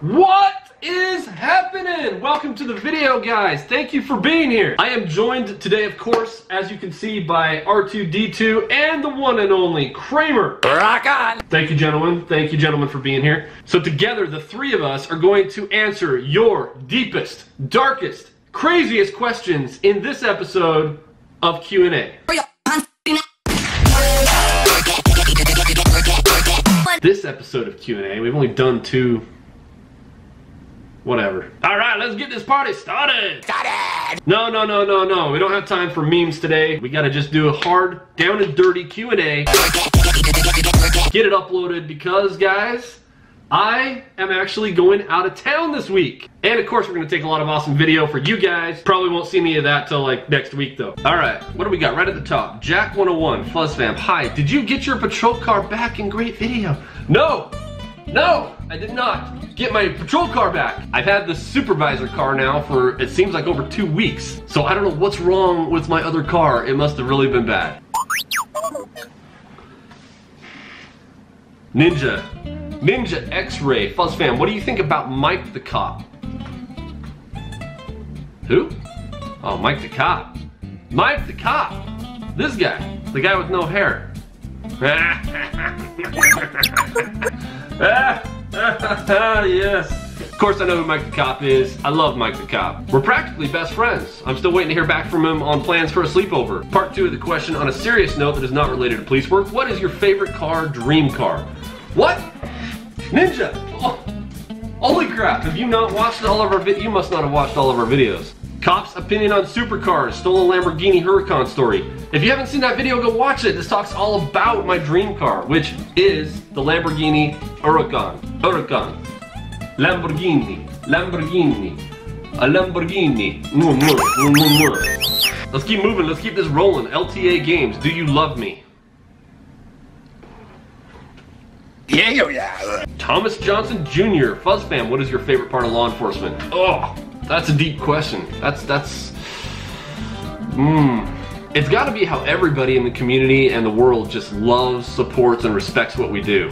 What is happening? Welcome to the video, guys. Thank you for being here. I am joined today, of course, as you can see, by R2-D2 and the one and only Kramer. Rock on! Thank you, gentlemen. Thank you, gentlemen, for being here. So together, the three of us are going to answer your deepest, darkest, craziest questions in this episode of Q&A. This episode of Q&A, we've only done two. Whatever. Alright, let's get this party started! No. We don't have time for memes today. We gotta just do a hard, down and dirty Q&A. Get it uploaded because, guys, I am actually going out of town this week. And of course, we're gonna take a lot of awesome video for you guys. Probably won't see any of that till like next week though. Alright, what do we got right at the top? Jack101, FuzzFam, hi, did you get your patrol car back in great video? No, I did not get my patrol car back. I've had the supervisor car now for, it seems like, over 2 weeks. So I don't know what's wrong with my other car. It must have really been bad. Ninja X-Ray, FuzzFam, what do you think about Mike the Cop? Who? Oh, Mike the Cop. Mike the Cop. This guy. The guy with no hair. Yes. Of course I know who Mike the Cop is. I love Mike the Cop. We're practically best friends. I'm still waiting to hear back from him on plans for a sleepover. Part 2 of the question on a serious note that is not related to police work. What is your favorite car, dream car? What? Ninja! Oh, holy crap, have you not watched all of our videos? You must not have watched all of our videos. Cop's opinion on supercars, stolen Lamborghini Huracan story. If you haven't seen that video, go watch it. This talks all about my dream car, which is the Lamborghini Huracan. Lamborghini. A Lamborghini. Let's keep moving, let's keep this rolling. LTA Games, do you love me? Yeah. Thomas Johnson Jr., FuzzFam, what is your favorite part of law enforcement? Oh, that's a deep question. It's gotta be how everybody in the community and the world just loves, supports, and respects what we do.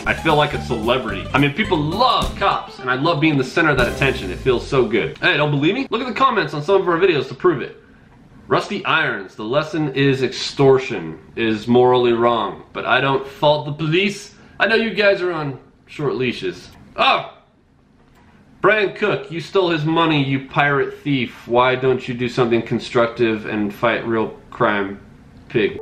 I feel like a celebrity. I mean, people love cops, and I love being the center of that attention. It feels so good. Hey, don't believe me? Look at the comments on some of our videos to prove it. Rusty Irons, the lesson is extortion is morally wrong, but I don't fault the police. I know you guys are on short leashes. Oh! Brian Cook, you stole his money, you pirate thief. Why don't you do something constructive and fight real crime, pig?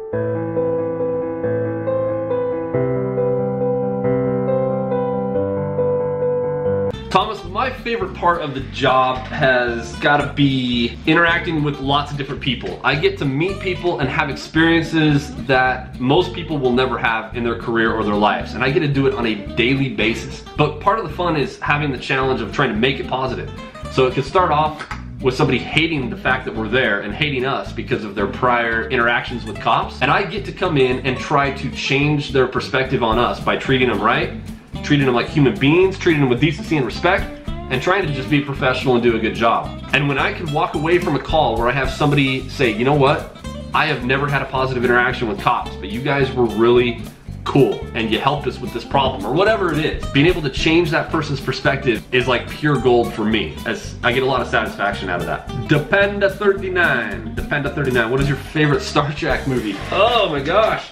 Thomas, my favorite part of the job has gotta be interacting with lots of different people. I get to meet people and have experiences that most people will never have in their career or their lives. And I get to do it on a daily basis. But part of the fun is having the challenge of trying to make it positive. So it could start off with somebody hating the fact that we're there and hating us because of their prior interactions with cops. And I get to come in and try to change their perspective on us by treating them right, treating them like human beings, treating them with decency and respect, and trying to just be professional and do a good job. And when I can walk away from a call where I have somebody say, you know what, I have never had a positive interaction with cops, but you guys were really cool and you helped us with this problem, or whatever it is, being able to change that person's perspective is like pure gold for me, as I get a lot of satisfaction out of that. Dependa39, what is your favorite Star Trek movie? Oh my gosh.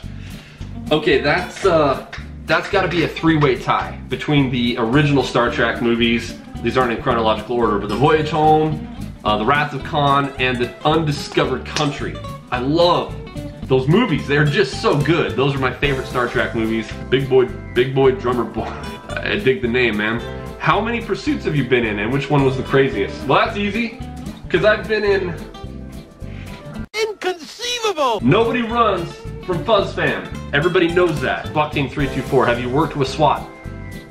Okay, that's gotta be a three-way tie between the original Star Trek movies. These aren't in chronological order, but The Voyage Home, The Wrath of Khan, and The Undiscovered Country. I love those movies. They're just so good. Those are my favorite Star Trek movies. Big boy, drummer boy. I dig the name, man. How many pursuits have you been in, and which one was the craziest? Well, that's easy, because I've been in... Inconceivable! Nobody runs from FuzzFam. Everybody knows that. SWAT Team 324, have you worked with SWAT?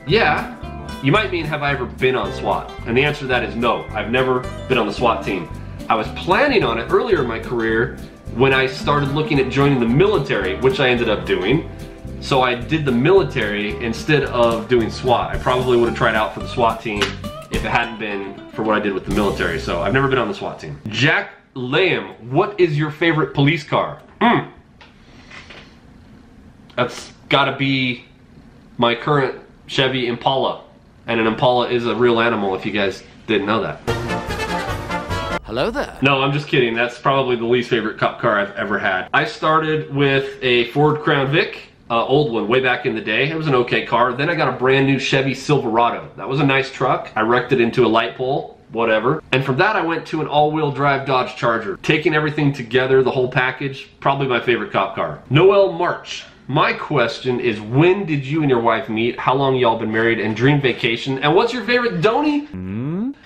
Yeah. You might mean, have I ever been on SWAT? And the answer to that is no. I've never been on the SWAT team. I was planning on it earlier in my career when I started looking at joining the military, which I ended up doing. So I did the military instead of doing SWAT. I probably would have tried out for the SWAT team if it hadn't been for what I did with the military. So I've never been on the SWAT team. Jack Layham, what is your favorite police car? That's gotta be my current Chevy Impala. And an Impala is a real animal if you guys didn't know that. Hello there. No, I'm just kidding. That's probably the least favorite cop car I've ever had. I started with a Ford Crown Vic, old one, way back in the day. It was an okay car. Then I got a brand new Chevy Silverado. That was a nice truck. I wrecked it into a light pole, whatever. And from that I went to an all-wheel drive Dodge Charger. Taking everything together, the whole package, probably my favorite cop car. Noel March. My question is, when did you and your wife meet? How long y'all been married? And dream vacation? And what's your favorite donut?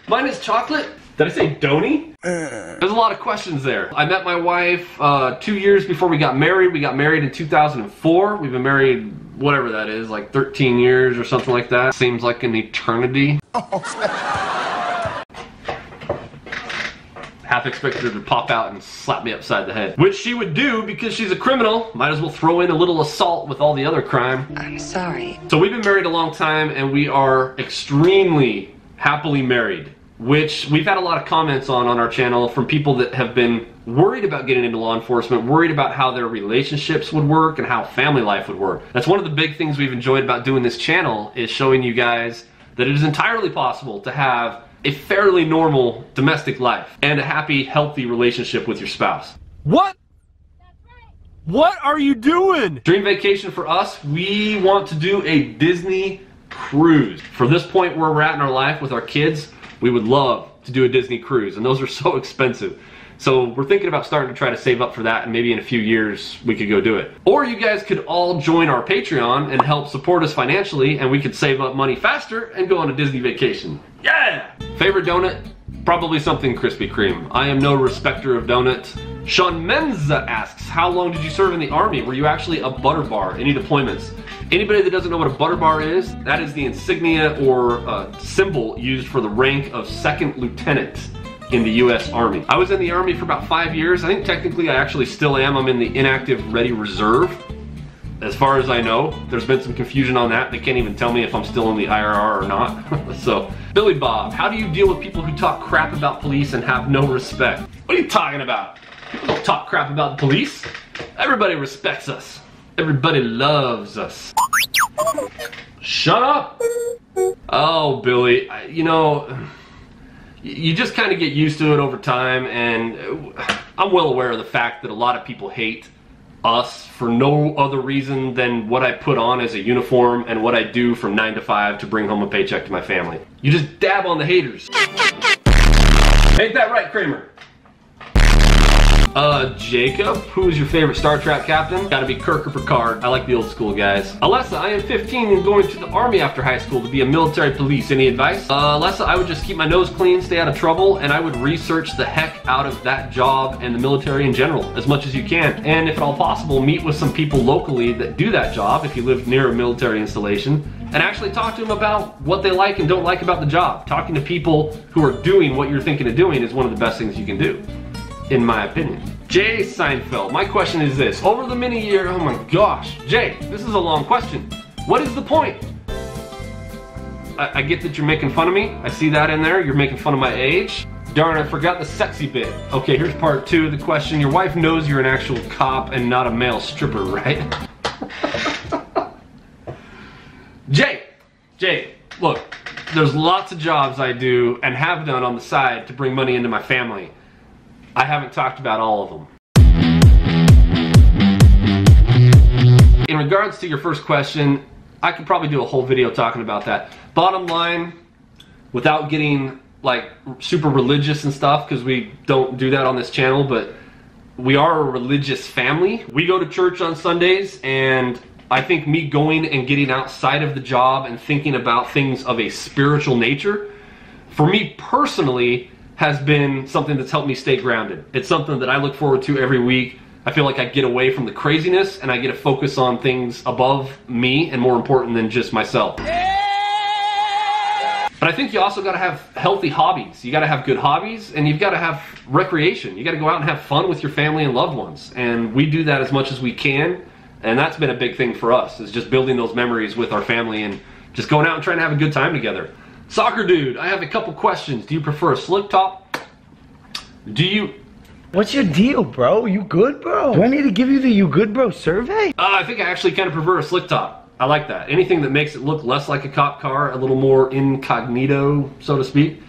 Mine is chocolate. Did I say donut? There's a lot of questions there. I met my wife 2 years before we got married. We got married in 2004. We've been married, whatever that is, like 13 years or something like that. Seems like an eternity. Half expected her to pop out and slap me upside the head. Which she would do because she's a criminal. Might as well throw in a little assault with all the other crime. I'm sorry. So we've been married a long time and we are extremely happily married. Which we've had a lot of comments on our channel from people that have been worried about getting into law enforcement, worried about how their relationships would work and how family life would work. That's one of the big things we've enjoyed about doing this channel, is showing you guys that it is entirely possible to have a fairly normal domestic life and a happy, healthy relationship with your spouse. What? What are you doing? Dream vacation for us, we want to do a Disney cruise. For this point where we're at in our life with our kids, we would love to do a Disney cruise, and those are so expensive. So we're thinking about starting to try to save up for that, and maybe in a few years we could go do it. Or you guys could all join our Patreon and help support us financially, and we could save up money faster and go on a Disney vacation. Yeah! Favorite donut? Probably something Krispy Kreme. I am no respecter of donuts. Sean Menza asks, how long did you serve in the Army? Were you actually a butter bar? Any deployments? Anybody that doesn't know what a butter bar is, that is the insignia or symbol used for the rank of second lieutenant in the US Army. I was in the Army for about 5 years. I think technically I actually still am. I'm in the inactive ready reserve. As far as I know, there's been some confusion on that. They can't even tell me if I'm still in the IRR or not. So, Billy Bob, how do you deal with people who talk crap about police and have no respect? What are you talking about? People don't talk crap about the police. Everybody respects us. Everybody loves us. Shut up! Oh, Billy, you know, you just kind of get used to it over time, and I'm well aware of the fact that a lot of people hate us for no other reason than what I put on as a uniform and what I do from 9 to 5 to bring home a paycheck to my family. You just dab on the haters. Ain't that right, Kramer? Jacob, who is your favorite Star Trek captain? Gotta be Kirk or Picard. I like the old school guys. Alessa, I am 15 and going to the Army after high school to be a military police. Any advice? Alessa, I would just keep my nose clean, stay out of trouble, and I would research the heck out of that job and the military in general, as much as you can. And if at all possible, meet with some people locally that do that job, if you live near a military installation, and actually talk to them about what they like and don't like about the job. Talking to people who are doing what you're thinking of doing is one of the best things you can do, in my opinion. Jay Seinfeld, my question is this. Over the many years, oh my gosh, Jay, this is a long question. What is the point? I get that you're making fun of me. I see that in there. You're making fun of my age. Darn, I forgot the sexy bit. Okay, here's part 2 of the question. Your wife knows you're an actual cop and not a male stripper, right? Jay, look, there's lots of jobs I do and have done on the side to bring money into my family. I haven't talked about all of them. In regards to your first question, I could probably do a whole video talking about that. Bottom line, without getting like super religious and stuff, because we don't do that on this channel, but we are a religious family. We go to church on Sundays, and I think me going and getting outside of the job and thinking about things of a spiritual nature, for me personally, has been something that's helped me stay grounded. It's something that I look forward to every week. I feel like I get away from the craziness and I get to focus on things above me and more important than just myself. But I think you also gotta have healthy hobbies. You gotta have good hobbies, and you've gotta have recreation. You gotta go out and have fun with your family and loved ones. And we do that as much as we can, and that's been a big thing for us, is just building those memories with our family and just going out and trying to have a good time together. Soccer dude, I have a couple questions. Do you prefer a slick top? What's your deal, bro? You good, bro? Do I need to give you the you good, bro survey? I think I actually kind of prefer a slick top. I like that. Anything that makes it look less like a cop car, a little more incognito, so to speak,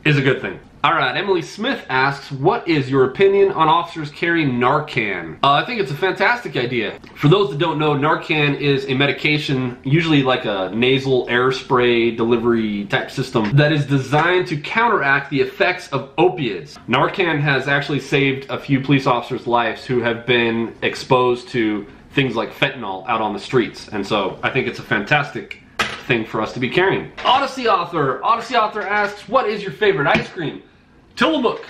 is a good thing. Alright, Emily Smith asks, what is your opinion on officers carrying Narcan? I think it's a fantastic idea. For those that don't know, Narcan is a medication, usually like a nasal air spray delivery type system, that is designed to counteract the effects of opiates. Narcan has actually saved a few police officers' lives who have been exposed to things like fentanyl out on the streets. And so I think it's a fantastic thing for us to be carrying. Odyssey Author asks, what is your favorite ice cream? Tillamook.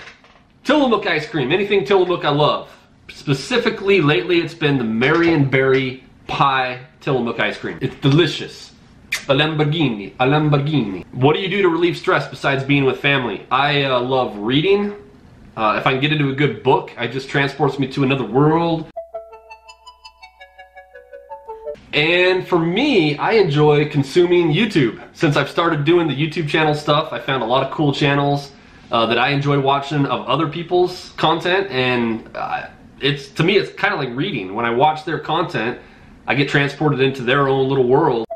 Tillamook ice cream. Anything Tillamook I love. Specifically, lately it's been the Marion Berry Pie Tillamook ice cream. It's delicious. A Lamborghini. A Lamborghini. What do you do to relieve stress besides being with family? I love reading. If I can get into a good book, it just transports me to another world. And for me, I enjoy consuming YouTube. Since I've started doing the YouTube channel stuff, I found a lot of cool channels that I enjoy watching of other people's content, and to me it's kind of like reading. When I watch their content, I get transported into their own little world.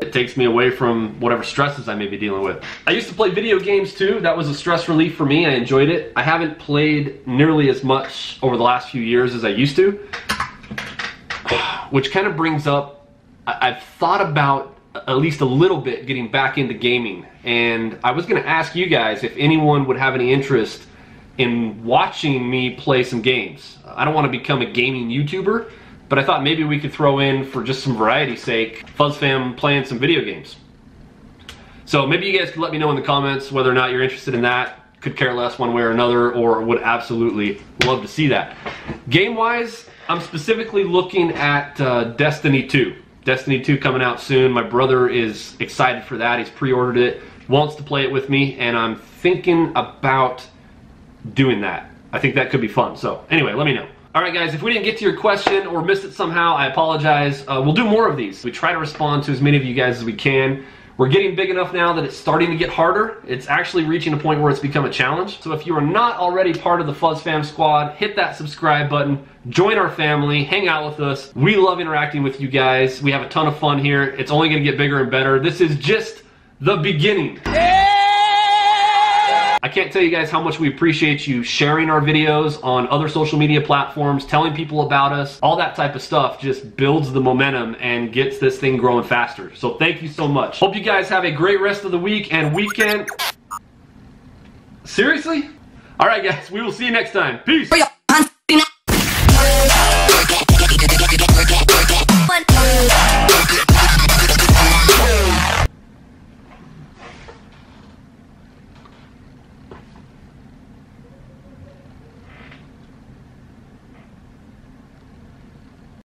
It takes me away from whatever stresses I may be dealing with. I used to play video games too. That was a stress relief for me. I enjoyed it. I haven't played nearly as much over the last few years as I used to, which kind of brings up, I've thought about at least a little bit getting back into gaming, and I was going to ask you guys if anyone would have any interest in watching me play some games. I don't want to become a gaming YouTuber, but I thought maybe we could throw in, for just some variety's sake, FuzzFam playing some video games. So maybe you guys could let me know in the comments whether or not you're interested in that. Could care less one way or another, or would absolutely love to see that. Game-wise, I'm specifically looking at Destiny 2. Destiny 2 coming out soon. My brother is excited for that. He's pre-ordered it, wants to play it with me, and I'm thinking about doing that. I think that could be fun. So anyway, let me know. Alright guys, if we didn't get to your question or missed it somehow, I apologize. We'll do more of these. We try to respond to as many of you guys as we can. We're getting big enough now that it's starting to get harder. It's actually reaching a point where it's become a challenge. So if you are not already part of the FuzzFam squad, hit that subscribe button, join our family, hang out with us. We love interacting with you guys. We have a ton of fun here. It's only gonna get bigger and better. This is just the beginning. I can't tell you guys how much we appreciate you sharing our videos on other social media platforms, telling people about us. All that type of stuff just builds the momentum and gets this thing growing faster. So thank you so much. Hope you guys have a great rest of the week and weekend. Seriously? All right guys, we will see you next time. Peace.